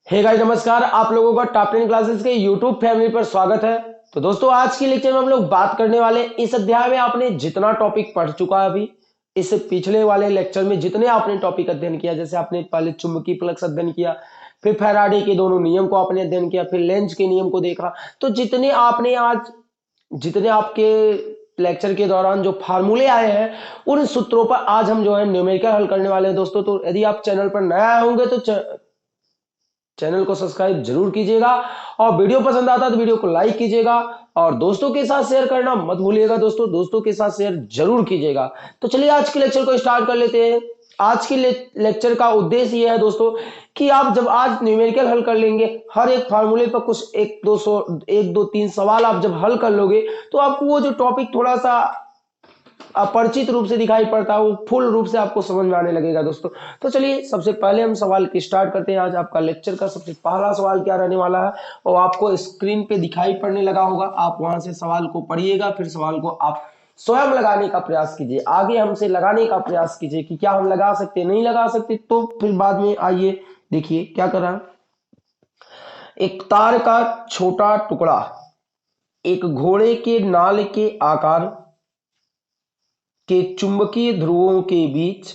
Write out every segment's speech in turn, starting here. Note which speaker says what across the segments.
Speaker 1: Hey guys नमस्कार, आप लोगों का टॉप 10 क्लासेस के यूट्यूब फैमिली पर स्वागत है। तो दोस्तों आज की लेक्चर में हम लोग बात करने वाले इस अध्याय में आपने जितना टॉपिक पढ़ चुका है अभी इस पिछले वाले लेक्चर में जितने आपने टॉपिक अध्ययन किया, जैसे आपने पहले चुंबकीय फ्लक्स अध्ययन किया, फिर फैराडे के दोनों नियम को आपने अध्ययन किया, फिर लेंज के नियम को देखा। तो जितने आपके लेक्चर के दौरान जो फार्मूले आए हैं उन सूत्रों पर आज हम जो है न्यूमेरिकल हल करने वाले हैं दोस्तों। तो यदि आप चैनल पर नए आए होंगे तो चैनल को सब्सक्राइब जरूर कीजिएगा और वीडियो पसंद आता है तो वीडियो को लाइक कीजिएगा और दोस्तों के साथ शेयर करना मत भूलिएगा। दोस्तों के साथ शेयर जरूर कीजिएगा। तो चलिए आज के लेक्चर को स्टार्ट कर लेते हैं। आज के लेक्चर का उद्देश्य यह है दोस्तों कि आप जब आज न्यूमेरिकल हल कर लेंगे, हर एक फार्मूले पर कुछ एक दो तीन सवाल आप जब हल कर लोगे तो आपको वो जो टॉपिक थोड़ा सा अपरिचित रूप से दिखाई पड़ता है वो फुल रूप से आपको समझ में आने लगेगा दोस्तों। तो चलिए सबसे पहले हम सवाल की स्टार्ट करते हैं। आज आपका लेक्चर का सबसे पहला सवाल क्या रहने वाला है और आपको स्क्रीन पे दिखाई पड़ने लगा होगा। आप वहां से सवाल को पढ़िएगा, फिर सवाल को आप स्वयं लगाने का प्रयास कीजिए, आगे हमसे लगाने का प्रयास कीजिए कि क्या हम लगा सकते नहीं लगा सकते, तो फिर बाद में आइए देखिए क्या कर रहा है। एक तार का छोटा टुकड़ा एक घोड़े के नाल के आकार के चुंबकीय ध्रुवों के बीच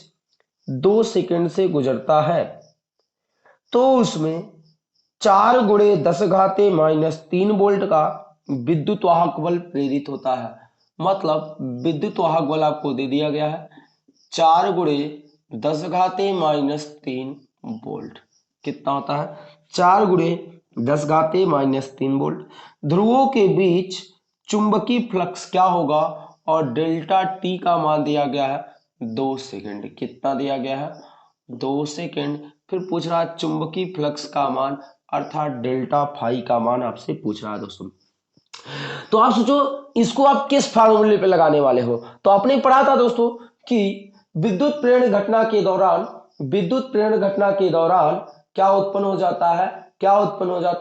Speaker 1: 2 सेकंड से गुजरता है तो उसमें 4 × 10⁻³ वोल्ट का विद्युत वाहक बल प्रेरित होता है। मतलब विद्युत वाहक बल आपको दे दिया गया है 4 × 10⁻³ वोल्ट। कितना होता है? 4 × 10⁻³ वोल्ट। ध्रुवों के बीच चुंबकीय फ्लक्स क्या होगा और डेल्टा टी का मान दिया गया है 2 सेकंड। कितना दिया गया है? 2 सेकंड। फिर पूछ रहा है चुंबकीय फ्लक्स का मान अर्थात डेल्टा फाई का मान आपसे पूछ रहा है दोस्तों। तो आप सोचो इसको आप किस फार्मूले पे लगाने वाले हो। तो आपने पढ़ा था दोस्तों कि विद्युत प्रेरण घटना के दौरान क्या उत्पन्न हो जाता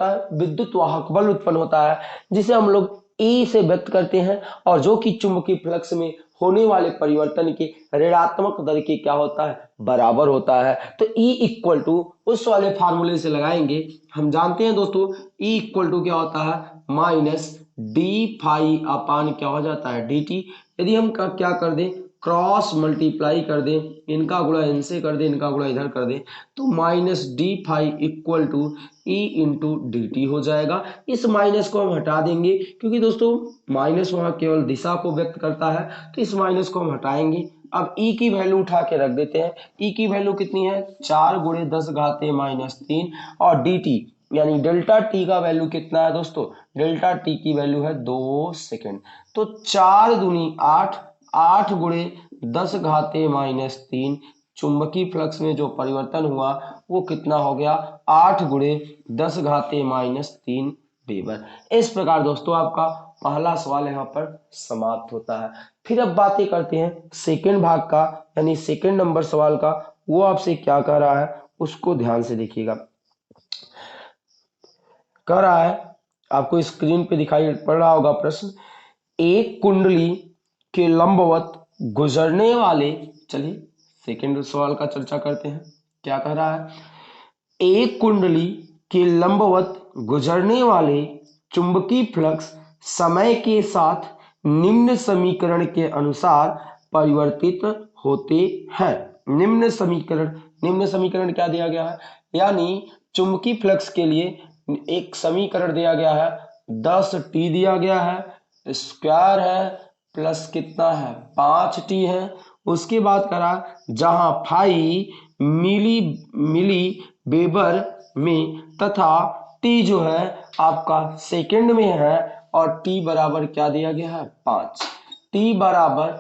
Speaker 1: है? विद्युत वाहक बल उत्पन्न होता है जिसे हम लोग E से व्यक्त करते हैं और जो कि चुंबकीय फ्लक्स में होने वाले परिवर्तन के ऋणात्मक दर के क्या होता है? बराबर होता है। तो E इक्वल टू उस वाले फार्मूले से लगाएंगे। हम जानते हैं दोस्तों E इक्वल टू क्या होता है? माइनस डी फाई अपान क्या हो जाता है? D T. यदि हम क्या कर दें, क्रॉस मल्टीप्लाई कर दें, इनका गुणा इनसे कर दें, इनका गुणा इधर कर दें, तो minus D phi equal to E into D T हो जाएगा। इस माइनस को हम हटा देंगे क्योंकि दोस्तों माइनस वहां केवल दिशा को व्यक्त करता है, तो इस माइनस को हम हटाएंगे। अब ई की वैल्यू उठा के रख देते हैं। ई की वैल्यू कितनी है? 4 × 10⁻³ और डी टी यानी डेल्टा टी का वैल्यू कितना है दोस्तों? डेल्टा टी की वैल्यू है 2 सेकंड। तो 4 दूनी 8, 8 × 10⁻³ चुंबकीय फ्लक्स में जो परिवर्तन हुआ वो कितना हो गया? 8 × 10⁻³ वेबर। इस प्रकार दोस्तों आपका पहला सवाल यहाँ पर समाप्त होता है। फिर अब बातें करते हैं सेकंड भाग का, यानी सेकंड नंबर सवाल का। वो आपसे क्या कह रहा है उसको ध्यान से देखिएगा। कह रहा है, आपको स्क्रीन पे दिखाई पड़ रहा होगा प्रश्न, एक कुंडली के लंबवत गुजरने वाले, चलिए सेकंड सवाल का चर्चा करते हैं। क्या कह रहा है? एक कुंडली के लंबवत गुजरने वाले चुंबकीय फ्लक्स समय के साथ निम्न समीकरण के अनुसार परिवर्तित होते हैं। निम्न समीकरण क्या दिया गया है? यानी चुंबकीय फ्लक्स के लिए एक समीकरण दिया गया है, 10T दिया गया है, स्क्वायर है, प्लस कितना है? 5T है। उसके बाद करा जहां फाई मिली वेबर में तथा टी जो है आपका सेकंड में है और टी बराबर क्या दिया गया है? 5। टी बराबर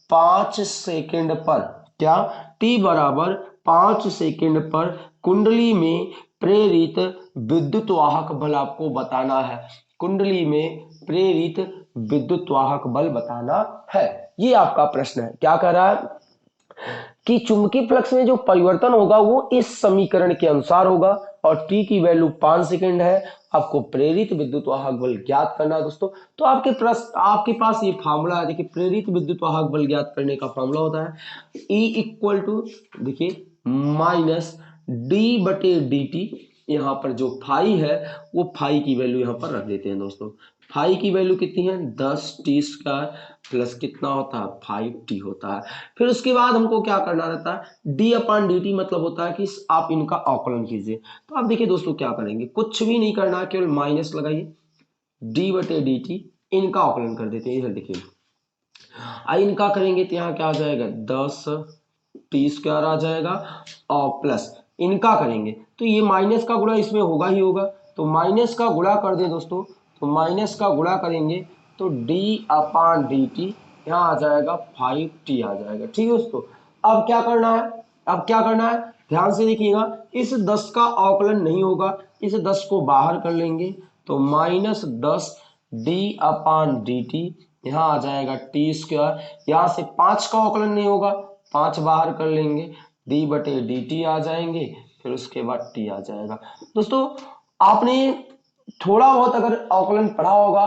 Speaker 1: 5 सेकंड पर, क्या? टी बराबर 5 सेकंड पर कुंडली में प्रेरित विद्युत वाहक बल आपको बताना है। कुंडली में प्रेरित विद्युत वाहक बल बताना है। ये आपका प्रश्न है। क्या कह रहा है कि चुंबकीय फ्लक्स में जो परिवर्तन होगा वो इस समीकरण के अनुसार होगा और टी की वैल्यू 5 सेकंड है। आपको प्रेरित विद्युत वाहक बल ज्ञात करना है दोस्तों। तो आपके पास ये फार्मूला है। देखिए प्रेरित विद्युत वाहक बल ज्ञात करने का फार्मूला होता है E इक्वल टू, देखिए, माइनस डी बटे डी टी यहाँ पर जो फाई है वो फाई की वैल्यू यहाँ पर रख देते हैं दोस्तों। फाई की वैल्यू कितनी है 10t स्क्वायर प्लस कितना होता है 5t होता है। फिर उसके बाद हमको क्या करना रहता है d/dt, मतलब होता है कि आप इनका अवकलन कीजिए। तो आप देखिए दोस्तों क्या करेंगे, कुछ भी नहीं करना, केवल माइनस लगाइए, d/dt इनका अवकलन कर देते हैं। इधर देखिए इनका करेंगे तो यहाँ क्या आ जाएगा 10t स्क्वायर आ जाएगा, और प्लस इनका करेंगे तो ये माइनस का गुणा इसमें होगा ही होगा, तो माइनस का गुणा कर दें दोस्तों, तो माइनस का गुणा करेंगे तो d/dt यहाँ आ जाएगा 5t आ जाएगा। ठीक है दोस्तों, अब क्या करना है, अब क्या करना है ध्यान से देखिएगा, इस 10 का अवकलन नहीं होगा, इस 10 को बाहर कर लेंगे तो -10 d/dt यहाँ आ जाएगा t स्क्वायर, यहाँ से 5 का अवकलन नहीं होगा, 5 बाहर कर लेंगे, d/dt आ जाएंगे, फिर उसके बाद t आ जाएगा। दोस्तों आपने थोड़ा बहुत अगर अवकलन पढ़ा होगा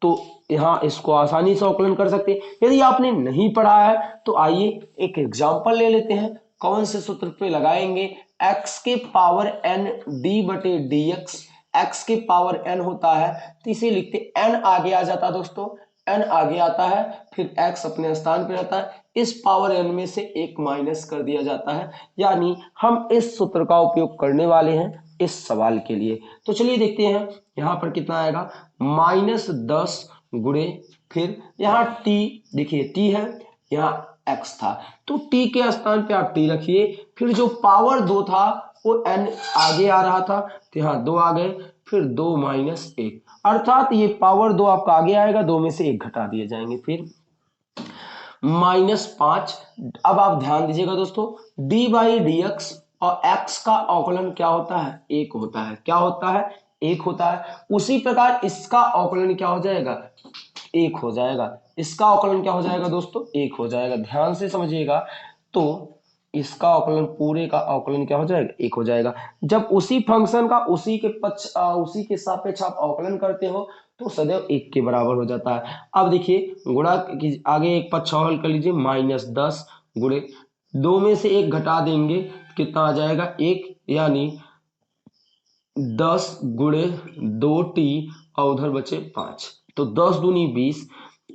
Speaker 1: तो यहाँ इसको आसानी से अवकलन कर सकते हैं। यदि आपने नहीं पढ़ा है तो आइए एक एग्जांपल ले लेते हैं। कौन से सूत्र पे लगाएंगे, x के पावर n d/dx, x के पावर n होता है तो इसे लिखते n आगे आ जाता है दोस्तों, n आगे आता है, फिर x अपने स्थान पे रहता है, इस पावर n में से एक माइनस कर दिया जाता है, यानी हम इस सूत्र का उपयोग करने वाले हैं इस सवाल के लिए। तो चलिए देखते हैं यहाँ पर कितना आएगा, -10 गुणे, फिर यहाँ t, देखिए t है, यहाँ x था तो t के स्थान पे आप t रखिए, फिर जो पावर 2 था वो n आगे आ रहा था तो यहाँ 2 आ गए, फिर 2 - 1, अर्थात ये पावर 2 आपका आगे आएगा, 2 में से 1 घटा दिए जाएंगे, फिर -5। अब आप ध्यान दीजिएगा दोस्तों, d/dx और x का अवकलन क्या होता है 1 होता है, क्या होता है 1 होता है। उसी प्रकार इसका अवकलन क्या हो जाएगा 1 हो जाएगा, इसका अवकलन क्या हो जाएगा दोस्तों 1 हो जाएगा। ध्यान से समझिएगा, तो इसका अवकलन पूरे का अवकलन क्या हो जाएगा 1 हो जाएगा। जब उसी फंक्शन का उसी उसी के सापेक्ष आप अवकलन करते हो तो सदैव 1 के बराबर हो जाता है। अब देखिए गुणा की आगे एक पक्ष और हल कर लीजिए, -10 गुणे 2 में से 1 घटा देंगे कितना आ जाएगा 1, यानी 10 गुणे 2t और उधर बचे 5, तो 10 दूनी 20,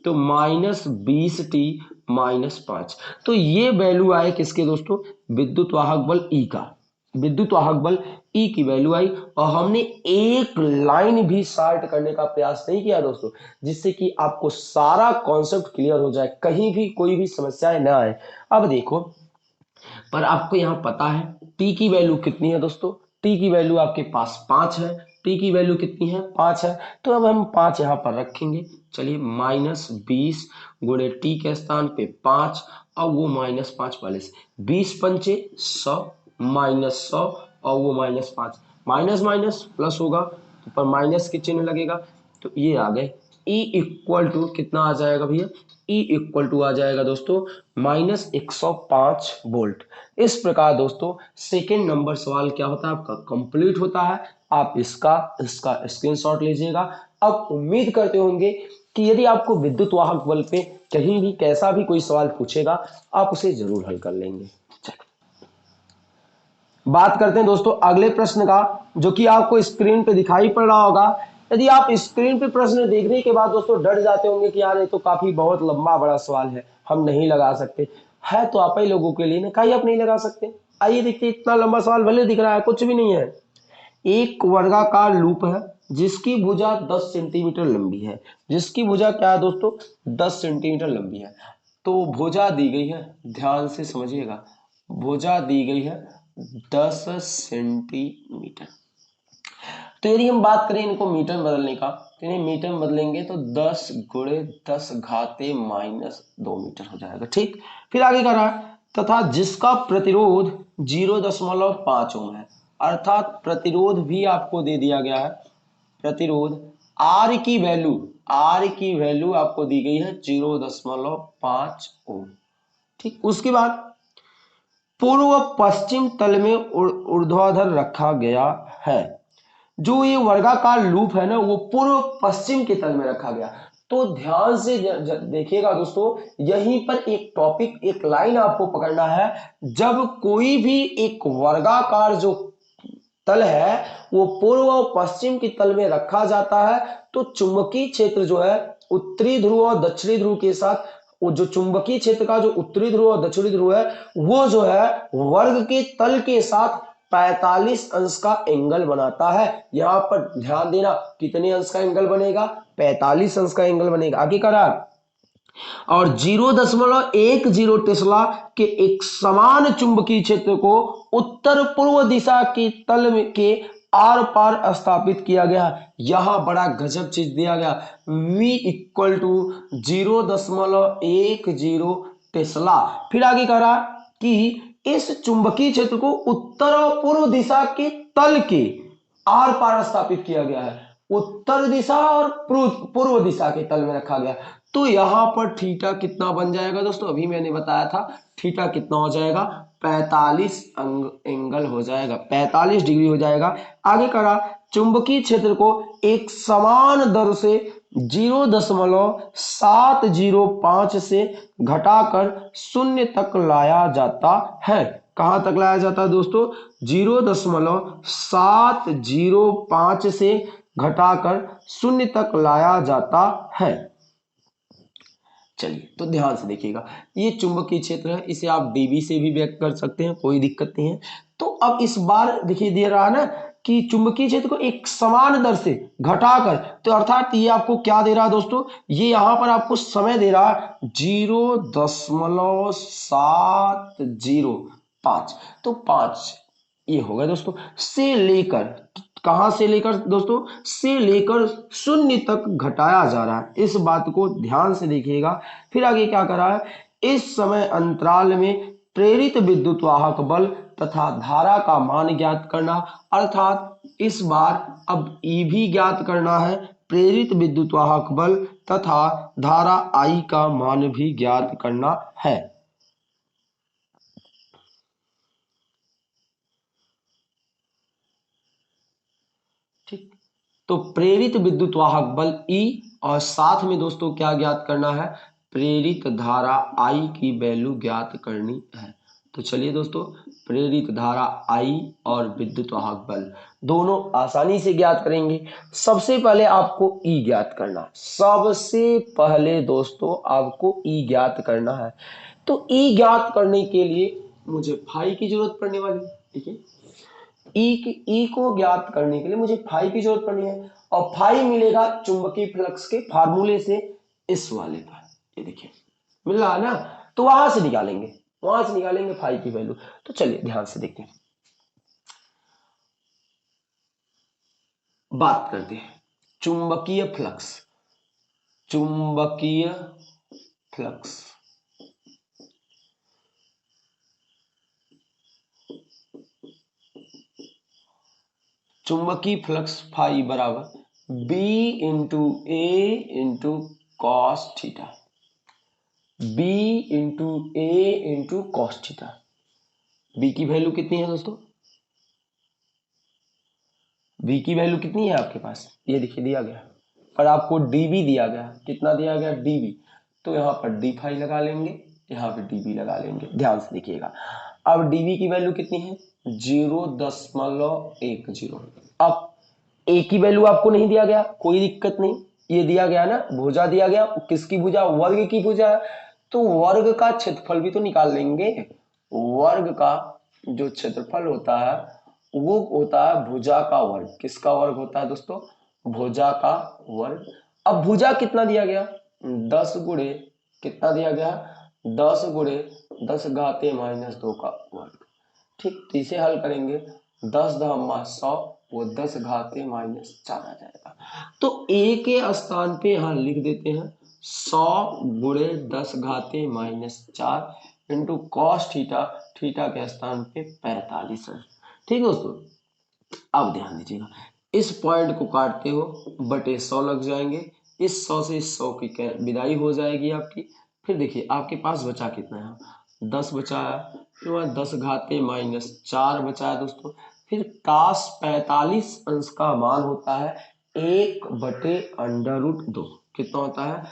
Speaker 1: तो -20t -5। तो ये वैल्यू आए किसके दोस्तों, विद्युत वाहक बल E का, विद्युत वाहक बल E की वैल्यू आई, और हमने एक लाइन भी शार्ट करने का प्रयास नहीं किया दोस्तों, जिससे कि आपको सारा कॉन्सेप्ट क्लियर हो जाए, कहीं भी कोई भी समस्याएं ना आए। अब देखो, पर आपको यहाँ पता है t की वैल्यू कितनी है दोस्तों, t की वैल्यू आपके पास 5 है, t की वैल्यू कितनी है 5 है, तो अब हम 5 यहाँ पर रखेंगे। चलिए -20 गुणे t के स्थान पे 5, और वो -5 वाले से 20 पंचे 100 -100, और वो -5, माइनस माइनस प्लस होगा तो पर माइनस के चिन्ह लगेगा, तो ये आ गए E इक्वल टू कितना आ जाएगा भैया, E इक्वल टू आ जाएगा दोस्तों -105 वोल्ट। इस प्रकार दोस्तों सेकेंड नंबर सवाल क्या होता है आपका कंप्लीट होता है। आप इसका स्क्रीनशॉट लीजिएगा। अब उम्मीद करते होंगे कि यदि आपको विद्युत वाहक बल पे कहीं भी कैसा भी कोई सवाल पूछेगा आप उसे जरूर हल कर लेंगे। बात करते हैं दोस्तों अगले प्रश्न का, जो कि आपको स्क्रीन पे दिखाई पड़ रहा होगा। यदि आप स्क्रीन पे प्रश्न देखने के बाद दोस्तों डर जाते होंगे कि यार ये तो काफी बहुत लंबा बड़ा सवाल है, हम नहीं लगा सकते, है तो आप ही लोगों के लिए ना, कहीं आप नहीं लगा सकते। आइए देखते, इतना लंबा सवाल भले दिख रहा है, कुछ भी नहीं है। एक वर्गाकार लूप है जिसकी भुजा 10 सेंटीमीटर लंबी है, जिसकी भुजा क्या है दोस्तों 10 सेंटीमीटर लंबी है। तो भुजा दी गई है, ध्यान से समझिएगा, भुजा दी गई है 10 सेंटीमीटर। तो यदि हम बात करें इनको मीटर में बदलने का, तो इन्हें मीटर में बदलेंगे तो 10 गुणे 10 घाते -2 मीटर हो जाएगा। ठीक, फिर आगे कह रहा है तथा जिसका प्रतिरोध 0.5 ओम है, अर्थात प्रतिरोध भी आपको दे दिया गया है। प्रतिरोध R की वैल्यू आपको दी गई है 0.5 ओम। ठीक, उसके बाद पूर्व पश्चिम तल में ऊर्ध्वाधर रखा गया है। जो ये वर्गाकार लूप है ना वो पूर्व पश्चिम के तल में रखा गया। तो ध्यान से देखिएगा दोस्तों, यहीं पर एक टॉपिक, एक लाइन आपको पकड़ना है। जब कोई भी एक वर्गाकार जो तल है वो पूर्व और पश्चिम की तल में रखा जाता है, तो चुंबकीय क्षेत्र जो है उत्तरी ध्रुव और दक्षिणी ध्रुव के साथ, वो जो चुंबकीय क्षेत्र का जो उत्तरी ध्रुव और दक्षिणी ध्रुव है वो जो है वर्ग के तल के साथ 45 अंश का एंगल बनाता है। यहां पर ध्यान देना कितने अंश का एंगल बनेगा, 45 अंश का एंगल बनेगा। आगे करा और 0.10 टेस्ला के एक समान चुंबकीय क्षेत्र को उत्तर पूर्व दिशा के तल के आर पार स्थापित किया गया। यहां बड़ा गजब चीज दिया गया, V इक्वल टू 0.10 टेस्ला। फिर आगे कह रहा कि इस चुंबकीय क्षेत्र को उत्तर और पूर्व दिशा के तल के आर पार स्थापित किया गया है, उत्तर दिशा और पूर्व दिशा के तल में रखा गया। तो यहां पर थीटा कितना बन जाएगा दोस्तों, अभी मैंने बताया था थीटा कितना हो जाएगा, 45 एंगल हो जाएगा, 45 डिग्री हो जाएगा। आगे करा चुंबकीय क्षेत्र को एक समान दर से 0.705 से घटाकर शून्य तक लाया जाता है। कहां तक लाया जाता है दोस्तों, 0.705 से घटाकर शून्य तक लाया जाता है। चलिए तो ध्यान से देखिएगा, ये चुंबकीय क्षेत्र है, इसे आप डीबी से भी व्यक्त कर सकते हैं, कोई दिक्कत नहीं है। तो अब इस बार देखिए दे रहा है ना कि चुंबकीय क्षेत्र को एक समान दर से घटाकर, तो अर्थात ये आपको क्या दे रहा है दोस्तों, ये यहां पर आपको समय दे रहा है 0.705, तो 5 ये होगा दोस्तों, से लेकर, कहां से लेकर दोस्तों, से लेकर शून्य तक घटाया जा रहा है। इस बात को ध्यान से देखिएगा। फिर आगे क्या कर रहा है, इस समय अंतराल में प्रेरित विद्युत वाहक बल तथा धारा का मान ज्ञात करना, अर्थात इस बार अब ई भी ज्ञात करना है, प्रेरित विद्युत वाहक बल तथा धारा आई का मान भी ज्ञात करना है। ठीक, तो प्रेरित विद्युत वाहक बल E और साथ में दोस्तों क्या ज्ञात करना है, प्रेरित धारा I की वैल्यू ज्ञात करनी है। तो चलिए दोस्तों, प्रेरित धारा I और विद्युत वाहक बल दोनों आसानी से ज्ञात करेंगे। सबसे पहले आपको E ज्ञात करना, सबसे पहले दोस्तों आपको E ज्ञात करना है। तो E ज्ञात करने के लिए मुझे फाई की जरूरत पड़ने वाली है। ठीक है, ई को ज्ञात करने के लिए मुझे फाई की जरूरत पड़नी है, और फाई मिलेगा चुंबकीय फ्लक्स के फार्मूले से, इस वाले पर ये देखिए मिल रहा है ना, तो वहां से निकालेंगे फाई की वैल्यू। तो चलिए ध्यान से देखते हैं, बात करते हैं चुंबकीय फ्लक्स। चुंबकीय फ्लक्स चुंबकीय फ्लक्स फाई बराबर B into A into cos theta, B into A into cos theta. B की वैल्यू कितनी है दोस्तों, बी की वैल्यू कितनी है आपके पास, ये देखिए दिया गया, और आपको डीबी दिया गया, कितना दिया गया, डीबी। तो यहाँ पर डी फाई लगा लेंगे, यहाँ पे डीबी लगा लेंगे। ध्यान से देखिएगा, अब डीबी की वैल्यू कितनी है, 0.10। अब ए की वैल्यू आपको नहीं दिया गया, कोई दिक्कत नहीं, ये दिया गया ना, भुजा दिया गया, किसकी भुजा, वर्ग की भुजा, तो वर्ग का क्षेत्रफल भी तो निकाल लेंगे। वर्ग का जो क्षेत्रफल होता है वो होता है भुजा का वर्ग। किसका वर्ग होता है दोस्तों, भुजा का वर्ग। अब भुजा कितना दिया गया, 10 गुणे कितना दिया गया, 10 गुणे 10 घाते -2 का वर्ग। ठीक, तो इसे हल करेंगे, 10 × 100, वो 10 घाते -4 आ जाएगा। तो ए के स्थान पे यहां लिख देते हैं 100 गुणे 10 घाते -4 इंटू कॉस थीटा, थीटा के स्थान पे 45 है। ठीक दोस्तों, अब ध्यान दीजिएगा, इस पॉइंट को काटते हो बटे 100 लग जाएंगे, इस 100 से इस 100 की विदाई हो जाएगी आपकी। फिर देखिए आपके पास बचा कितना है, 10 बचा है, फिर 10 घाते -4 बचा है दोस्तों। फिर cos 45 अंश का मान होता है 1/√2। कितना होता है,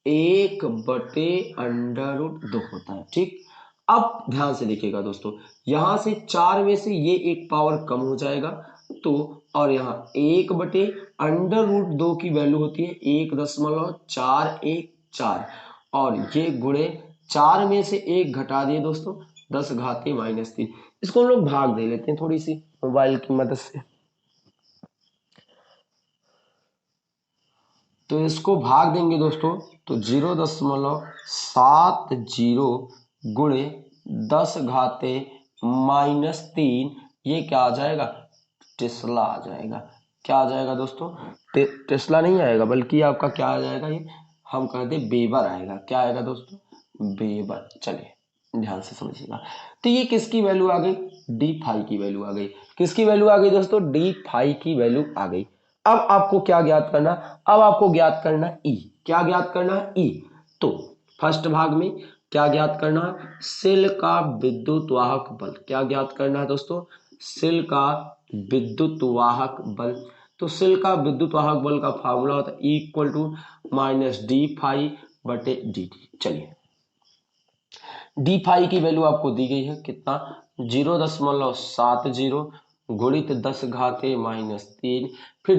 Speaker 1: 1/√2 होता है। ठीक, अब ध्यान से देखिएगा दोस्तों, यहां से 4 में से ये एक पावर कम हो जाएगा, तो और यहाँ 1/√2 की वैल्यू होती है 1.414 और ये गुणे 4 में से 1 घटा दिए दोस्तों 10⁻³ इसको हम लोग भाग दे लेते हैं थोड़ी सी मोबाइल की मदद से। तो इसको भाग देंगे दोस्तों तो 0.70 गुणे 10⁻³ ये क्या आ जाएगा टेस्ला आ जाएगा। क्या आ जाएगा दोस्तों टेस्ला नहीं आएगा बल्कि आपका क्या आ जाएगा ये हम कहते हैं वेबर आएगा। क्या आएगा दोस्तों वेबर। चलिए ध्यान से समझिएगा। तो ये किसकी वैल्यू आ गई d∅ की वैल्यू आ गई। किसकी वैल्यू आ गई दोस्तों d∅ की वैल्यू आ गई। अब आपको क्या ज्ञात करना अब आपको ज्ञात करना E। क्या ज्ञात करना है E। तो फर्स्ट भाग में क्या ज्ञात करना है सेल का विद्युत वाहक बल। क्या ज्ञात करना है दोस्तों सेल का विद्युत वाहक बल। तो सेल का विद्युत वाहक बल का फार्मूला होता है E = d∅/dt। चलिए d∅ की वैल्यू आपको दी गई है कितना 0.70 गुणित 10⁻³ फिर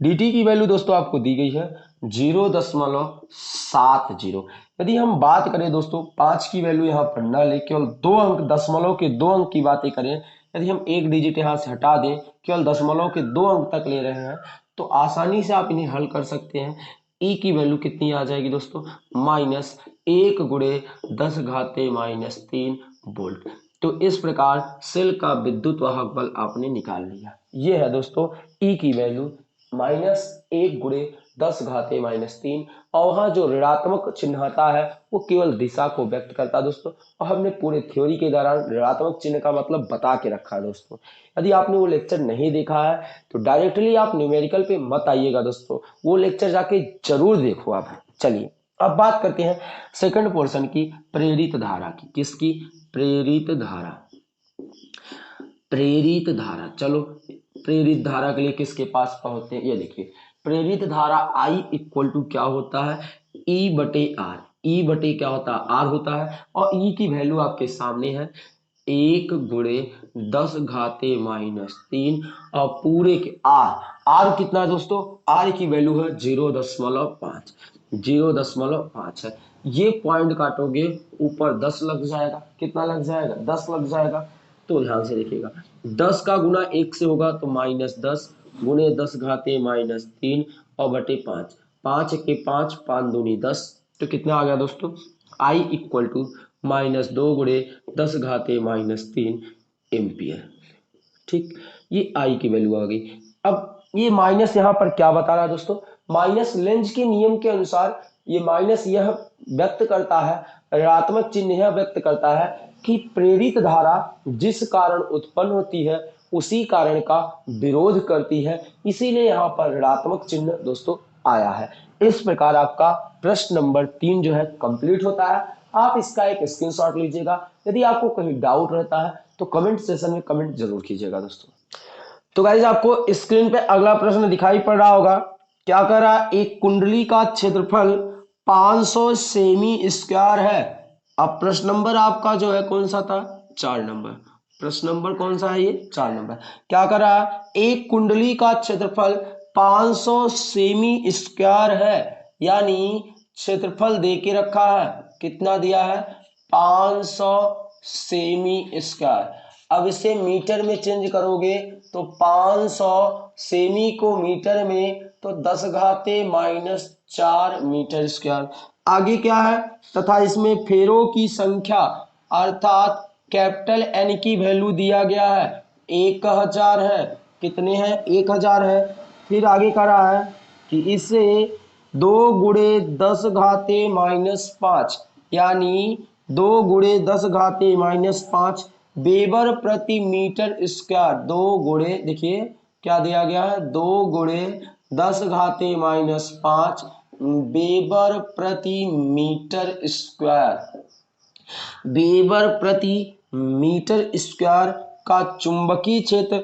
Speaker 1: dt की वैल्यू दोस्तों आपको दी गई है 0.70। यदि हम बात करें दोस्तों 5 की वैल्यू यहाँ पर न ले केवल 2 अंक दशमलव के 2 अंक की बातें करें यदि हम एक डिजिट यहाँ से हटा दें केवल दशमलव के 2 अंक तक ले रहे हैं तो आसानी से आप इन्हें हल कर सकते हैं। E की वैल्यू कितनी आ जाएगी दोस्तों -1 गुणे 10⁻³ वोल्ट। तो इस प्रकार सेल का विद्युत वाहक बल आपने निकाल लिया। ये है दोस्तों E की वैल्यू -1 गुणे 10⁻³ और वहाँ जो ऋणात्मक चिन्ह आता है वो केवल दिशा को व्यक्त करता है दोस्तों। और हमने पूरे थ्योरी के दौरान ऋणात्मक चिन्ह का मतलब बता के रखा है दोस्तों। यदि आपने वो लेक्चर नहीं देखा है तो डायरेक्टली आप न्यूमेरिकल पे मत आइएगा दोस्तों, वो लेक्चर जाके जरूर देखो आप। चलिए अब बात करते हैं सेकंड पोर्शन की प्रेरित धारा की। किसकी प्रेरित धारा। प्रेरित धारा चलो प्रेरित धारा के लिए किसके पास पहुंचते हैं ये देखिए प्रेरित धारा I = क्या होता है E/R। E बटे क्या होता है R होता है और E की वैल्यू आपके सामने है 1 गुणे 10⁻³ और पूरे के R कितना है दोस्तों R की वैल्यू है 0.5 0.5 है। ये पॉइंट काटोगे ऊपर 10 लग जाएगा। कितना लग जाएगा 10 लग जाएगा। तो ध्यान से देखिएगा 10 का गुना 1 से होगा तो -10 गुणे 10⁻³ और बटे 5 5 के 5 5 दूनी 10 तो कितना आ गया दोस्तों I = -2 गुणे 10⁻³ एम्पियर। ठीक ये I की वैल्यू आ गई। अब ये माइनस यहाँ पर क्या बता रहा है दोस्तों माइनस लेंज के नियम के अनुसार ये माइनस यह व्यक्त करता है ऋणात्मक चिन्ह यह व्यक्त करता है कि प्रेरित धारा जिस कारण उत्पन्न होती है उसी कारण का विरोध करती है, इसीलिए यहाँ पर ऋणात्मक चिन्ह दोस्तों आया है। इस प्रकार आपका प्रश्न नंबर 3 जो है कंप्लीट होता है। आप इसका एक स्क्रीनशॉट लीजिएगा। यदि आपको कहीं डाउट रहता है तो कमेंट सेशन में कमेंट जरूर कीजिएगा दोस्तों। तो गाइस आपको स्क्रीन पे अगला प्रश्न दिखाई पड़ रहा होगा। क्या कर रहा है एक कुंडली का क्षेत्रफल 500 सेमी स्क्वायर है। अब प्रश्न नंबर आपका जो है कौन सा था 4 नंबर। प्रश्न नंबर कौन सा है ये 4 नंबर। क्या कर रहा है एक कुंडली का क्षेत्रफल 500 सेमी स्क्वायर है यानी क्षेत्रफल दे के रखा है कितना दिया है 500 सेमी स्क्वायर। अब इसे मीटर में चेंज करोगे तो 500 सेमी को मीटर में तो 10⁻⁴ मीटर स्क्वायर। आगे क्या है तथा इसमें फेरों की संख्या अर्थात कैपिटल N की वैल्यू दिया गया है 1000 है। कितने हैं 1000 है। फिर आगे कह रहा है कि इसे 2 गुणे 10⁻⁵ यानी 2 गुणे 10⁻⁵ वेबर प्रति मीटर स्क्वायर। 2 गुणे देखिए क्या दिया गया है 2 गुणे 10⁻⁵ वेबर प्रति मीटर स्क्वायर। वेबर प्रति मीटर स्क्वायर का चुंबकीय क्षेत्र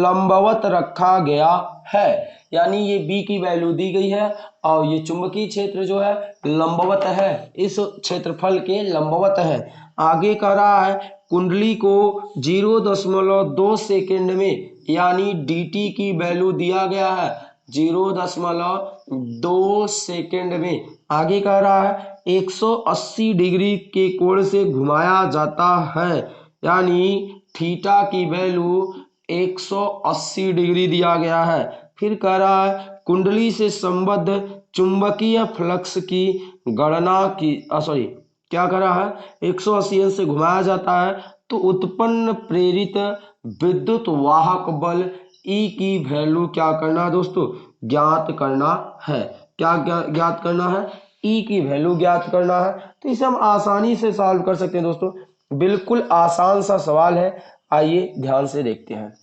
Speaker 1: लंबवत रखा गया है यानी ये B की वैल्यू दी गई है और ये चुंबकीय क्षेत्र जो है लंबवत है इस क्षेत्रफल के लंबवत है। आगे कह रहा है कुंडली को 0.2 सेकेंड में यानी dt की वैल्यू दिया गया है 0.2 सेकेंड में। आगे कह रहा है 180 डिग्री के कोण से घुमाया जाता है यानी थीटा की वैल्यू 180 डिग्री दिया गया है। फिर कह रहा है कुंडली से संबद्ध चुंबकीय फ्लक्स की गणना की क्या कर रहा है 180 अंश से घुमाया जाता है तो उत्पन्न प्रेरित विद्युत वाहक बल E की वैल्यू क्या करना है दोस्तों, ज्ञात करना है। क्या ज्ञात करना है, E की वैल्यू ज्ञात करना है। तो इसे हम आसानी से सॉल्व कर सकते हैं दोस्तों, बिल्कुल आसान सा सवाल है। आइए ध्यान से देखते हैं।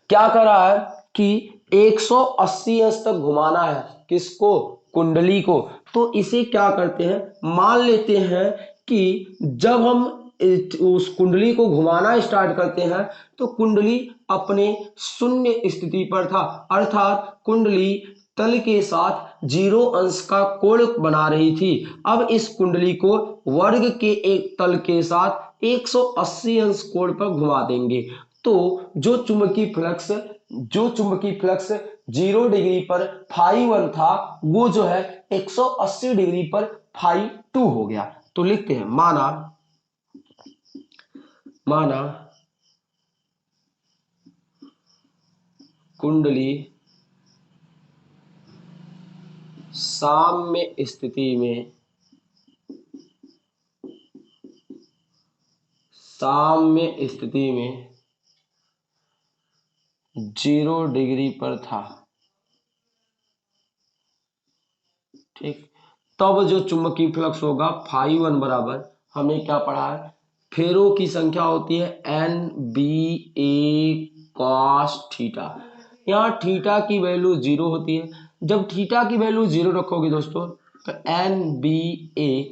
Speaker 1: क्या कर रहा है कि 180 अंश तक घुमाना है किसको, कुंडली को। तो इसे क्या करते हैं, मान लेते हैं कि जब हम उस कुंडली को घुमाना स्टार्ट करते हैं तो कुंडली अपने शून्य स्थिति पर था, अर्थात कुंडली तल के साथ 0 अंश का कोण बना रही थी। अब इस कुंडली को वर्ग के एक तल के साथ 180 अंश कोण पर घुमा देंगे तो जो चुंबकीय फ्लक्स 0 डिग्री पर φ1 था वो जो है 180 डिग्री पर φ2 हो गया। तो लिखते हैं माना कुंडली साम्य स्थिति में 0 डिग्री पर था, ठीक। तब जो चुंबकीय फ्लक्स होगा φ1 बराबर, हमने क्या पढ़ा है, फेरों की संख्या होती है NBA cos थीटा। यहाँ थीटा की वैल्यू 0 होती है। जब थीटा की वैल्यू 0 रखोगे दोस्तों तो NBA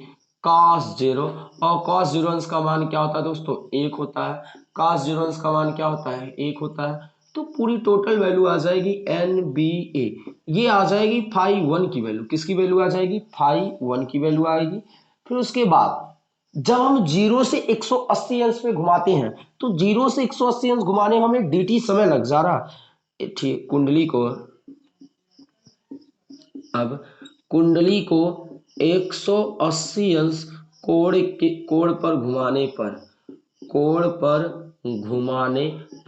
Speaker 1: cos 0, और cos 0 अंश का मान क्या होता है दोस्तों, 1 होता है। cos 0 अंश का मान क्या होता है, 1 होता है। तो पूरी टोटल वैल्यू आ जाएगी NBA, ये आ जाएगी φ1 की वैल्यू। किसकी वैल्यू आ जाएगी, φ1 की वैल्यू आएगी। फिर उसके बाद जब हम 0 से 180 अंश में घुमाते हैं तो 0 से 180 अंश घुमाने में हमें dt समय लग जा रहा है, ठीक। कुंडली को 180 अंश कोण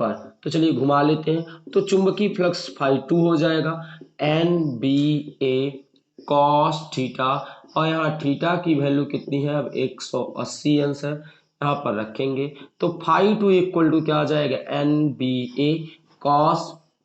Speaker 1: पर तो चलिए घुमा लेते हैं। तो चुंबकीय फ्लक्स φ2 हो जाएगा NBA cos थीटा, और यहाँ थीटा की वैल्यू कितनी है, अब 180 अंश है, यहाँ पर रखेंगे तो φ2 इक्वल टू क्या आ जाएगा, NBA cos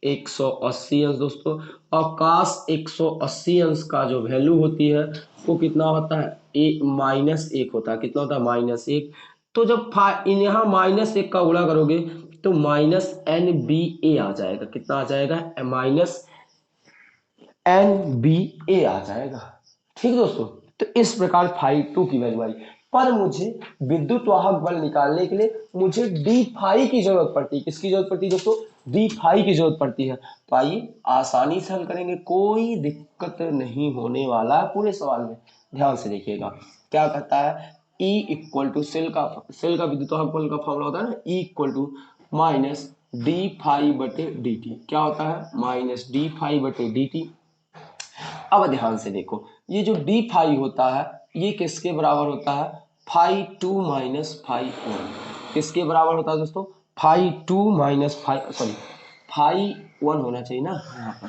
Speaker 1: 180 अंश दोस्तों। और cos 180 अंश का जो वैल्यू होती है वो कितना होता है, -1 होता है। कितना होता है, -1। तो जब यहाँ -1 का गुणा करोगे तो -NBA आ जाएगा। कितना आ जाएगा, -NBA आ जाएगा, ठीक दोस्तों। तो इस प्रकार φ2 की वैल्यू आई। पर मुझे विद्युत वाहक बल निकालने के लिए मुझे d की जरूरत पड़ती है। किसकी जरूरत पड़ती है दोस्तों, d की जरूरत पड़ती है। तो आइए आसानी से हल करेंगे, कोई दिक्कत नहीं होने वाला है पूरे सवाल में। ध्यान से देखिएगा क्या कहता है, E इक्वल टू सेल का विद्युत वाहक बल का फॉर्मूला होता है ना, E equal to minus d∅/dt। क्या होता है, -d∅/dt। अब ध्यान से देखो, ये जो d∅ होता है ये किसके बराबर होता है, φ2 माइनस φ1। किसके बराबर होता है दोस्तों, φ2 माइनस φ1 होना चाहिए ना, यहाँ पर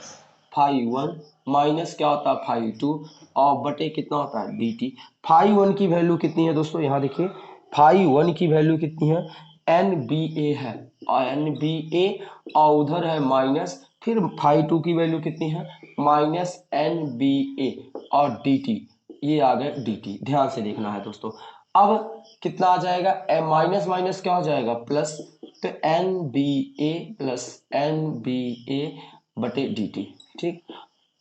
Speaker 1: φ1 माइनस क्या होता है, φ2, और बटे कितना होता है, dt। φ1 की वैल्यू कितनी है दोस्तों, यहाँ देखिए φ1 की वैल्यू कितनी है, NBA है, और NBA, और उधर है माइनस, फिर φ2 की वैल्यू कितनी है, -NBA और dt, ये आ गए dt। ध्यान से देखना है दोस्तों। अब कितना आ जाएगा, माइनस माइनस क्या हो जाएगा, प्लस। तो NBA प्लस NBA बटे dt, ठीक।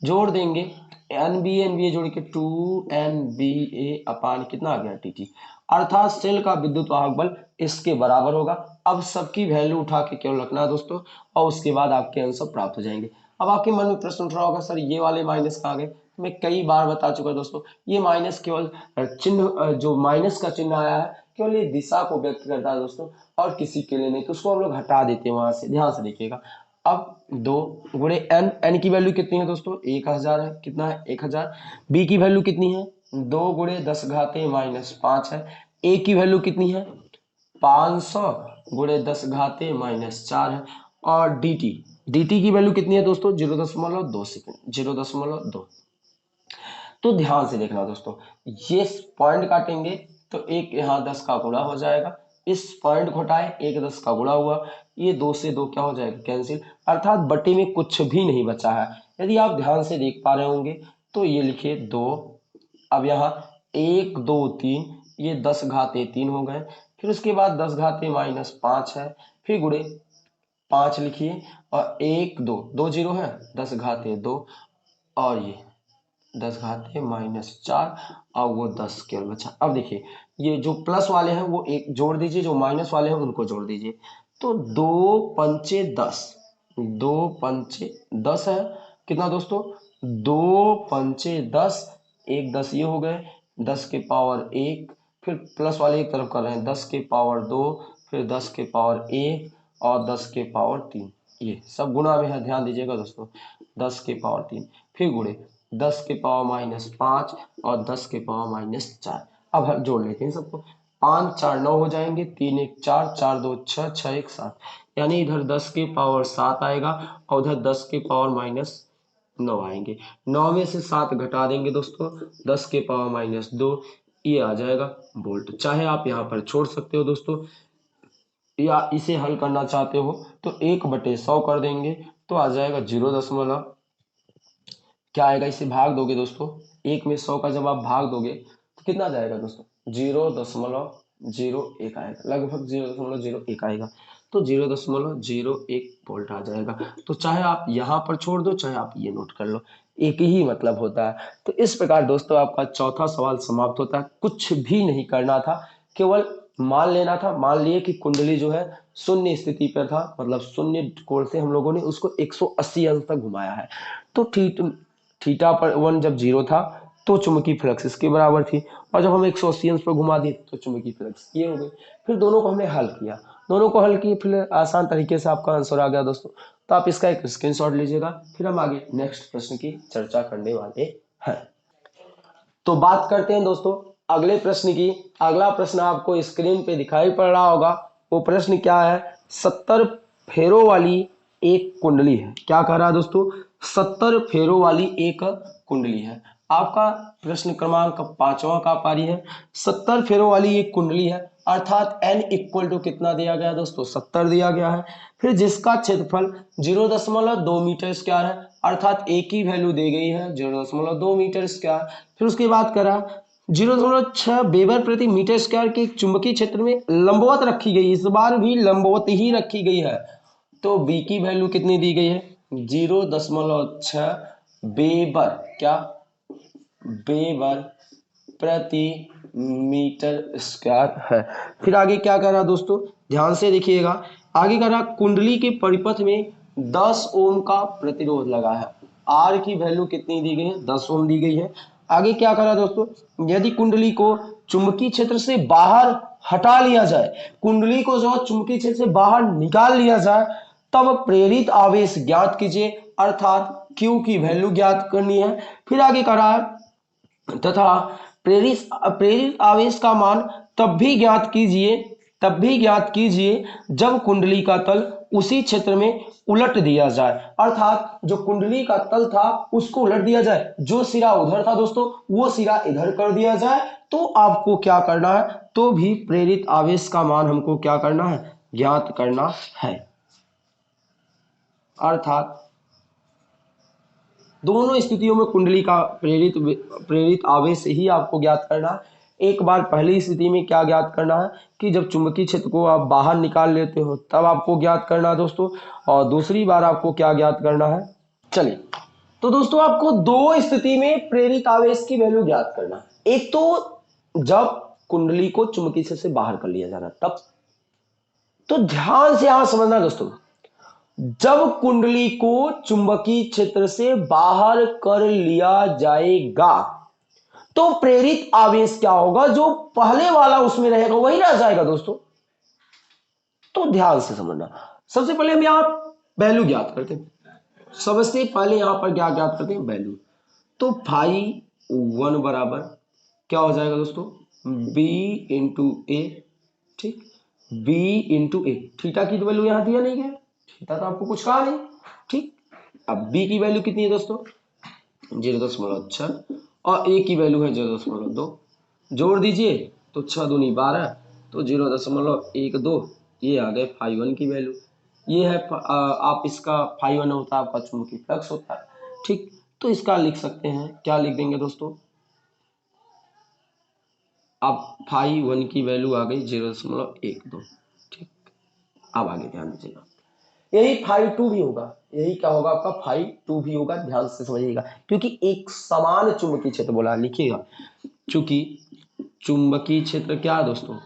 Speaker 1: जोड़ देंगे NBA जोड़ के 2NBA अपान कितना आ गया, dt। अर्थात सेल का विद्युत वाहक बल इसके बराबर होगा। अब सबकी वैल्यू उठा के केवल रखना है दोस्तों, और उसके बाद आपके आंसर प्राप्त हो जाएंगे। अब आपके मन में प्रश्न उठ रहा होगा, सर ये वाले माइनस कहाँ गए। मैं कई बार बता चुका दोस्तों, ये माइनस केवल चिन्ह, जो माइनस का चिन्ह आया है केवल ये दिशा को व्यक्त करता है दोस्तों, और किसी के लिए नहीं। तो उसको हम लोग हटा देते हैं वहां से, ध्यान से देखिएगा। अब 2 गुणे एन, एन की वैल्यू कितनी है दोस्तों 1000 है, कितना है 1000। बी की वैल्यू कितनी है 2 गुणे 10 घाते माइनस 5 है। ए की वैल्यू कितनी है 500 गुणे 10 घाते माइनस 4 है। और dt की वैल्यू कितनी है दोस्तों 0.2 सेकंड, 0.2। तो ध्यान से देखना दोस्तों, ये पॉइंट काटेंगे तो एक यहाँ 10 का गुणा हो जाएगा, इस पॉइंट को हटाए, एक 10 का गुणा हुआ, ये 2 से 2 क्या हो जाएगा कैंसिल, अर्थात बटे में कुछ भी नहीं बचा है। यदि आप ध्यान से देख पा रहे होंगे तो ये लिखिए 2, अब यहाँ 1 2 3, ये 10 घाते 3 हो गए, फिर उसके बाद 10 घाते माइनस 5 है, फिर गुणे 5 लिखिए, और 1 2 2 जीरो है, 10 घाते 2, और ये 10 घाते माइनस 4, और वो 10 केवल बचा। अब देखिए ये जो प्लस वाले हैं वो एक जोड़ दीजिए, जो माइनस वाले हैं उनको जोड़ दीजिए। तो 2 पंचे 10, 2 पंचे 10 है, कितना दोस्तों 2 पंचे 10, एक 10 ये हो गए, 10 के पावर 1, फिर प्लस वाले एक तरफ कर रहे हैं, 10 के पावर 2, फिर 10 के पावर 1, और 10 के पावर 3, ये सब गुणा में है, ध्यान दीजिएगा दोस्तों, 10 के पावर 3, फिर गुणे 10 के पावर माइनस 5 और 10 के पावर माइनस 4। अब हम जोड़ लेते हैं सबको, 5 4 9 हो जाएंगे, 3 1 4, 4 2 6, 6 1 7, यानी इधर 10 के पावर 7 आएगा और उधर 10 के पावर माइनस 9 आएंगे। 9 में से 7 घटा देंगे दोस्तों, 10 के पावर माइनस 2, ये आ जाएगा वोल्ट। चाहे आप यहाँ पर छोड़ सकते हो दोस्तों, या इसे हल करना चाहते हो तो 1/100 कर देंगे, तो आ जाएगा 0, क्या आएगा, इसे भाग दोगे दोस्तों, 1 में 100 का जब आप भाग दोगे तो कितना जाएगा दोस्तों 0.01 आएगा, लगभग 0.01 आएगा, तो 0.01 वोल्ट आ जाएगा। तो चाहे आप यहाँ पर छोड़ दो, चाहे आप ये नोट कर लो, एक ही मतलब होता है। तो इस प्रकार दोस्तों आपका चौथा सवाल समाप्त होता है। कुछ भी नहीं करना था, केवल मान लेना था। मान लिए कि कुंडली जो है शून्य स्थिति पर था, मतलब शून्य कोण से हम लोगों ने उसको 180 अंश तक घुमाया है। तो थीटा पर 1 जब 0 था तो चुंबकीय फ्लक्स इसके बराबर थी, और जब हम 180 अंश पर घुमा दिए तो चुंबकीय फ्लक्स ये हो गई। फिर दोनों को हमने हल किया, दोनों को हल किए, फिर आसान तरीके से आपका आंसर आ गया दोस्तों। तो आप इसका एक स्क्रीनशॉट लीजिएगा, फिर हम आगे नेक्स्ट प्रश्न की चर्चा करने वाले हैं। तो बात करते हैं दोस्तों अगले प्रश्न की। अगला प्रश्न आपको स्क्रीन पे दिखाई पड़ रहा होगा। वो प्रश्न क्या है, 70 फेरों वाली एक कुंडली है। क्या कह रहा है दोस्तों, 70 फेरों वाली एक कुंडली है। आपका प्रश्न क्रमांक 5वां का पारी है। 70 फेरों वाली एक कुंडली है, अर्थात n इक्वल टू कितना दिया गया दोस्तों 70 दिया गया है। फिर जिसका क्षेत्रफल 0.2 मीटर स्क्वायर है, अर्थात a की वैल्यू दी गई है 0.2 मीटर स्क्वायर। फिर उसके बाद करा 0.6 वेबर प्रति मीटर स्क्वायर के चुंबकीय क्षेत्र में लंबवत रखी गई, इस बार भी लंबवत ही रखी गई है। तो b की वैल्यू कितनी दी गई है 0.6 वेबर, क्या वेबर प्रति मीटर स्क्वायर है। फिर आगे क्या कर रहा दोस्तों, ध्यान से देखिएगा, आगे कर रहा कुंडली के परिपथ में 10 ओम का प्रतिरोध लगा है। आर की वैल्यू कितनी दी गई है 10 ओम दी गई है। आगे क्या कर रहा दोस्तों, यदि कुंडली को चुंबकीय क्षेत्र से बाहर हटा लिया जाए, कुंडली को जो चुंबकीय क्षेत्र से बाहर निकाल लिया जाए, तब प्रेरित आवेश ज्ञात कीजिए, अर्थात Q की वैल्यू ज्ञात करनी है। फिर आगे करा तथा प्रेरित आवेश का मान तब भी ज्ञात कीजिए जब कुंडली का तल उसी क्षेत्र में उलट दिया जाए, अर्थात जो कुंडली का तल था उसको उलट दिया जाए, जो सिरा उधर था दोस्तों वो सिरा इधर कर दिया जाए। तो आपको क्या करना है, तो भी प्रेरित आवेश का मान हमको क्या करना है ज्ञात करना है, अर्थात दोनों स्थितियों में कुंडली का प्रेरित आवेश ही आपको ज्ञात करना है। एक बार पहली स्थिति में क्या ज्ञात करना है कि जब चुंबकीय क्षेत्र को आप बाहर निकाल लेते हो तब आपको ज्ञात करना है दोस्तों, और दूसरी बार आपको क्या ज्ञात करना है। चलिए तो दोस्तों आपको दो स्थिति में प्रेरित आवेश की वैल्यू ज्ञात करना है। एक तो जब कुंडली को चुंबकीय क्षेत्र से बाहर कर लिया जाना तब, तो ध्यान से यहां समझना दोस्तों, जब कुंडली को चुंबकीय क्षेत्र से बाहर कर लिया जाएगा तो प्रेरित आवेश क्या होगा, जो पहले वाला उसमें रहेगा वही रह जाएगा दोस्तों। तो ध्यान से समझना, सबसे पहले हम यहां वैल्यू ज्ञात करते हैं। सबसे पहले यहां पर क्या ज्ञात करते हैं, वैल्यू। तो φ1 बराबर क्या हो जाएगा दोस्तों, b इंटू ए, ठीक, b इंटू ए। थीटा की वैल्यू यहां दिया नहीं है, थीटा तो आपको कुछ कहा नहीं, ठीक। अब b की वैल्यू कितनी है दोस्तों, 0.6 और a की वैल्यू है 0.2। जोड़ दीजिए तो 6 दूनी 12, तो 0.12, ये आ गए φ1 की वैल्यू। ये है आप इसका φ1 होता है आपका चुंबकीय फ्लक्स होता है, ठीक। तो इसका लिख सकते हैं, क्या लिख देंगे दोस्तों, अब φ1 की वैल्यू आ गई 0.12, ठीक। अब आगे ध्यान दीजिएगा, यही φ2 भी होगा, यही क्या होगा आपका φ2 भी होगा। ध्यान से समझिएगा, क्योंकि एक समान चुंबकीय क्षेत्र बोला, लिखिएगा, चूंकि चुंबकीय क्षेत्र क्या है दोस्तों,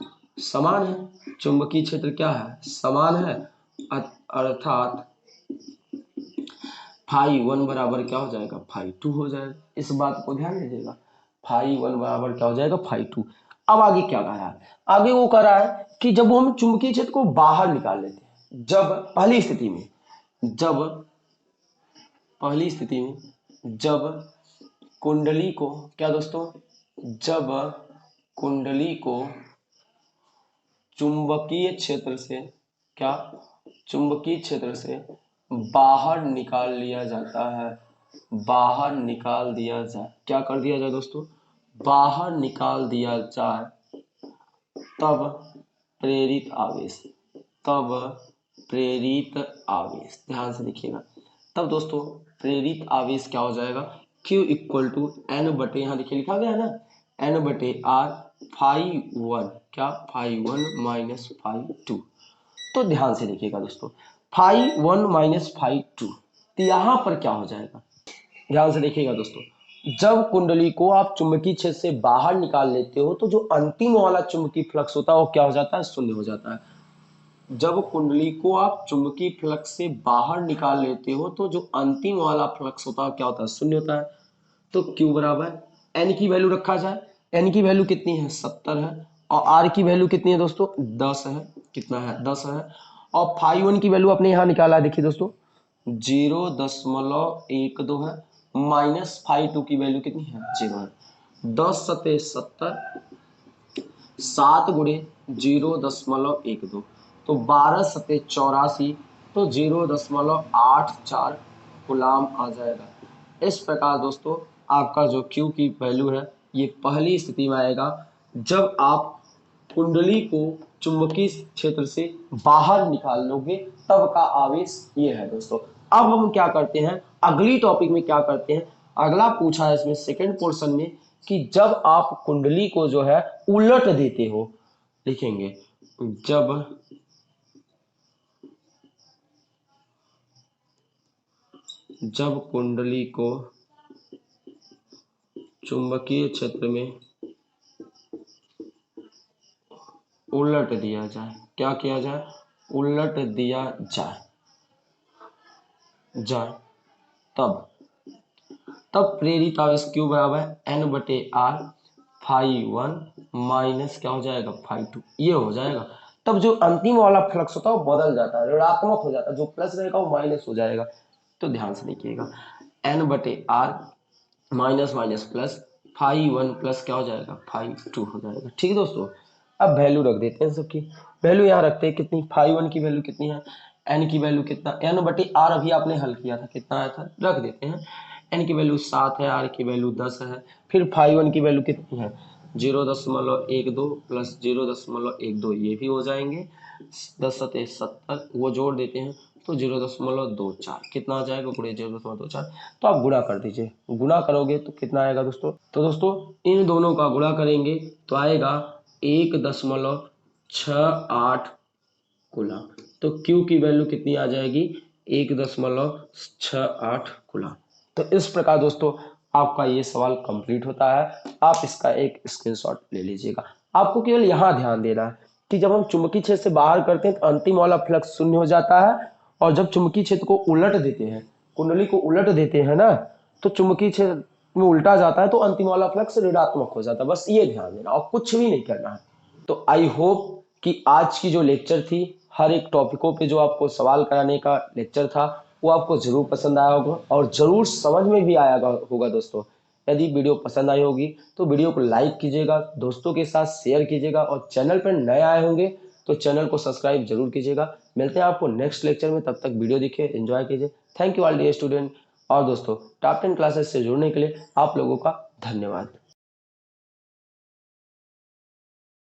Speaker 1: समान है। चुंबकीय क्षेत्र क्या है, समान है, अर्थात φ1 बराबर क्या हो जाएगा, φ2 हो जाएगा। इस बात को ध्यान दीजिएगा, φ1 बराबर क्या हो जाएगा, φ2। अब आगे क्या कह रहा है, आगे वो कह रहा है कि जब हम चुंबकीय क्षेत्र को बाहर निकाल लेते हैं, जब पहली स्थिति में, जब कुंडली को क्या दोस्तों, जब कुंडली को चुंबकीय क्षेत्र से क्या, चुंबकीय क्षेत्र से बाहर निकाल लिया जाता है, बाहर निकाल दिया जाए, क्या कर दिया जाए दोस्तों, बाहर निकाल दिया जाए, तब प्रेरित आवेश, तब प्रेरित आवेश, ध्यान से देखिएगा, तब दोस्तों प्रेरित आवेश क्या हो जाएगा, Q इक्वल टू एन बटे, यहाँ देखिए लिखा गया है ना, एन बटे आर φ1, क्या φ1 माइनस φ2। तो ध्यान से देखिएगा दोस्तों, φ1 माइनस φ2, तो यहां पर क्या हो जाएगा, ध्यान से देखिएगा दोस्तों, जब कुंडली को आप चुंबकीय क्षेत्र से बाहर निकाल लेते हो तो जो अंतिम वाला चुंबकीय फ्लक्स होता है वो क्या हो जाता है, शून्य हो जाता है। जब कुंडली को आप चुंबकीय फ्लक्स से बाहर निकाल लेते हो तो जो अंतिम वाला फ्लक्स होता है क्या होता है, शून्य होता है। तो Q बराबर एन की वैल्यू रखा जाए, एन की वैल्यू कितनी है, 70 है, और आर की वैल्यू कितनी है दोस्तों, 10 है, कितना है, 10 है, और φ1 की वैल्यू आपने यहाँ निकाला है, देखिए दोस्तों 0.12 है, माइनस φ2 की वैल्यू कितनी है, 0 है। 10 सते 70, 7 गुणे 0.12, तो 12 सते 84, तो 0.84 गुलाम आ जाएगा। इस प्रकार दोस्तों आपका जो Q की वैल्यू है ये पहली स्थिति में आएगा जब आप कुंडली को चुंबकीय क्षेत्र से बाहर निकाल लोगे, तब का आवेश ये है दोस्तों। अब हम क्या करते हैं, अगली टॉपिक में क्या करते हैं, अगला पूछा है इसमें सेकंड पोर्शन में कि जब आप कुंडली को जो है उलट देते हो, लिखेंगे जब कुंडली को चुंबकीय क्षेत्र में उलट दिया जाए, क्या किया जाए, उलट दिया जाए, तब प्रेरित आवेश Q बराबर एन बटे आर φ1 माइनस क्या हो जाएगा, φ2, ये हो जाएगा। तब जो अंतिम वाला फ्लक्स होता है वो बदल जाता है, ऋणात्मक हो जाता है, जो प्लस रहेगा वो माइनस हो जाएगा। तो ध्यान से देखिएगा, एन बटे R minus minus plus, φ1 plus क्या हो जाएगा, φ2 हो जाएगा, ठीक है दोस्तों। अब वैल्यू रख देते हैं सबकी, वैल्यू यहाँ रखते हैं, कितनी, φ1 की वैल्यू कितनी है, एन की वैल्यू कितना, एन बटे आर अभी आपने हल किया था, कितना आया था, रख देते हैं। एन की वैल्यू 7 है, आर की वैल्यू 10 है, फिर φ1 की वैल्यू कितनी है, 0.12 प्लस 0.12, ये भी हो जाएंगे, 10 सते 70, वो जोड़ देते हैं तो 0.24, कितना आ जाएगा, गुणे 0.24, तो आप गुणा कर दीजिए, गुणा करोगे तो कितना आएगा दोस्तों, तो दोस्तों इन दोनों का गुणा करेंगे तो आएगा 1.68 कूलम। तो Q की वैल्यू कितनी आ जाएगी, 1.68 कूलम। तो इस प्रकार दोस्तों आपका ये सवाल कंप्लीट होता है, आप इसका एक स्क्रीनशॉट ले लीजिएगा। आपको केवल यहाँ ध्यान देना है कि जब हम चुंबकीय क्षेत्र से बाहर करते हैं तो अंतिम वाला फ्लक्स शून्य हो जाता है, और जब चुंबकीय क्षेत्र को उलट देते हैं, कुंडली को उलट देते हैं ना, तो चुंबकीय क्षेत्र में उल्टा जाता है तो अंतिम वाला फ्लक्स ऋणात्मक हो जाता है। बस ये ध्यान देना और कुछ भी नहीं करना है। तो आई होप कि आज की जो लेक्चर थी, हर एक टॉपिकों पे जो आपको सवाल कराने का लेक्चर था वो आपको जरूर पसंद आया होगा और जरूर समझ में भी आया होगा दोस्तों। यदि वीडियो पसंद आई होगी तो वीडियो को लाइक कीजिएगा, दोस्तों के साथ शेयर कीजिएगा और चैनल पर नए आए होंगे तो चैनल को सब्सक्राइब जरूर कीजिएगा। मिलते हैं आपको नेक्स्ट लेक्चर में, तब तक वीडियो देखिए, एंजॉय कीजिए। Thank you all dear student. और दोस्तों टॉप 10 क्लासेस से जुड़ने के लिए आप लोगों का धन्यवाद।